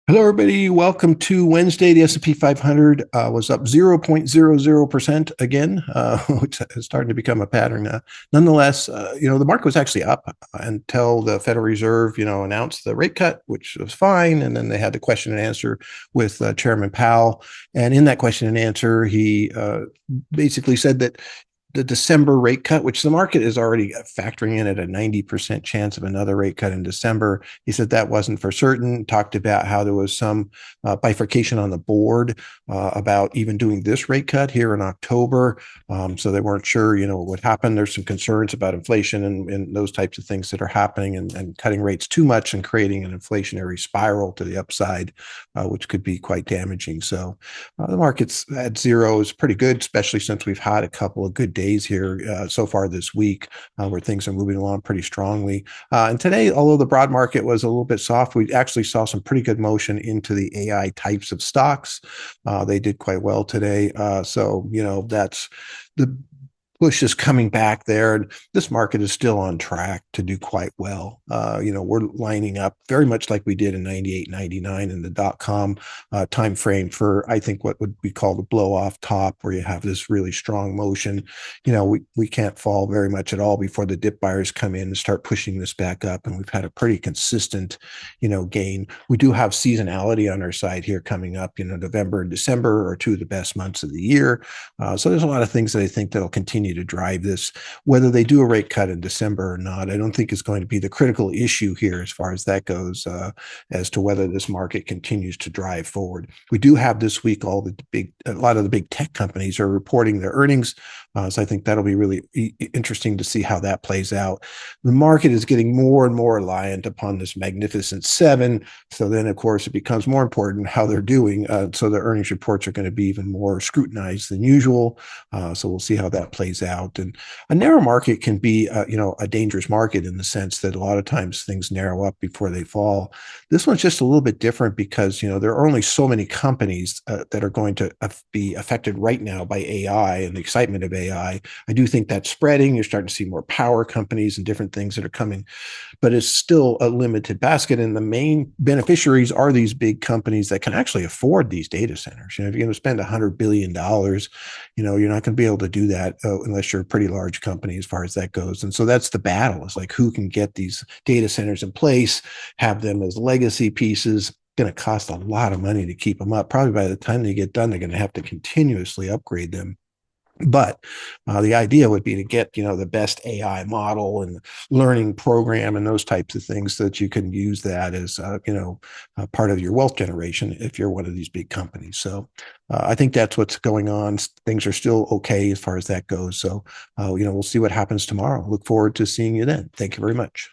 Hello, everybody. Welcome to Wednesday. The S&P 500 was up 0.00% again, which is starting to become a pattern. Nonetheless, the market was actually up until the Federal Reserve, announced the rate cut, which was fine. And then they had the question and answer with Chairman Powell. And in that question and answer, he basically said that the December rate cut, which the market is already factoring in at a 90% chance of another rate cut in December. He said that wasn't for certain, talked about how there was some bifurcation on the board about even doing this rate cut here in October. So they weren't sure, what would happen. There's some concerns about inflation and those types of things that are happening and cutting rates too much and creating an inflationary spiral to the upside, which could be quite damaging. So the market's at zero is pretty good, especially since we've had a couple of good days here so far this week where things are moving along pretty strongly. And today, although the broad market was a little bit soft, we actually saw some pretty good motion into the AI types of stocks. They did quite well today. So, that's the push is coming back there, and this market is still on track to do quite well. We're lining up very much like we did in 98, 99 in the dot-com time frame for, I think, what would be called a blow-off top, where you have this really strong motion. We can't fall very much at all before the dip buyers come in and start pushing this back up, and we've had a pretty consistent, gain. We do have seasonality on our side here coming up. November and December are two of the best months of the year. So there's a lot of things that I think that'll continue to drive this. Whether they do a rate cut in December or not, I don't think is going to be the critical issue here as far as that goes, as to whether this market continues to drive forward. We do have this week a lot of the big tech companies are reporting their earnings. So I think that'll be really interesting to see how that plays out. The market is getting more and more reliant upon this Magnificent Seven. So then, of course, it becomes more important how they're doing. So the earnings reports are going to be even more scrutinized than usual. So we'll see how that plays out. And a narrow market can be, a dangerous market in the sense that a lot of times things narrow up before they fall. This one's just a little bit different because, there are only so many companies that are going to be affected right now by AI and the excitement of AI. I do think that's spreading. You're starting to see more power companies and different things that are coming, but it's still a limited basket. And the main beneficiaries are these big companies that can actually afford these data centers. If you're going to spend $100 billion, you're not going to be able to do that unless you're a pretty large company as far as that goes. And so that's the battle. It's like, who can get these data centers in place, have them as legacy pieces. Going to cost a lot of money to keep them up. Probably by the time they get done, they're going to have to continuously upgrade them. But the idea would be to get, the best AI model and learning program and those types of things so that you can use that as, part of your wealth generation if you're one of these big companies. So I think that's what's going on. Things are still okay as far as that goes. So, we'll see what happens tomorrow. Look forward to seeing you then. Thank you very much.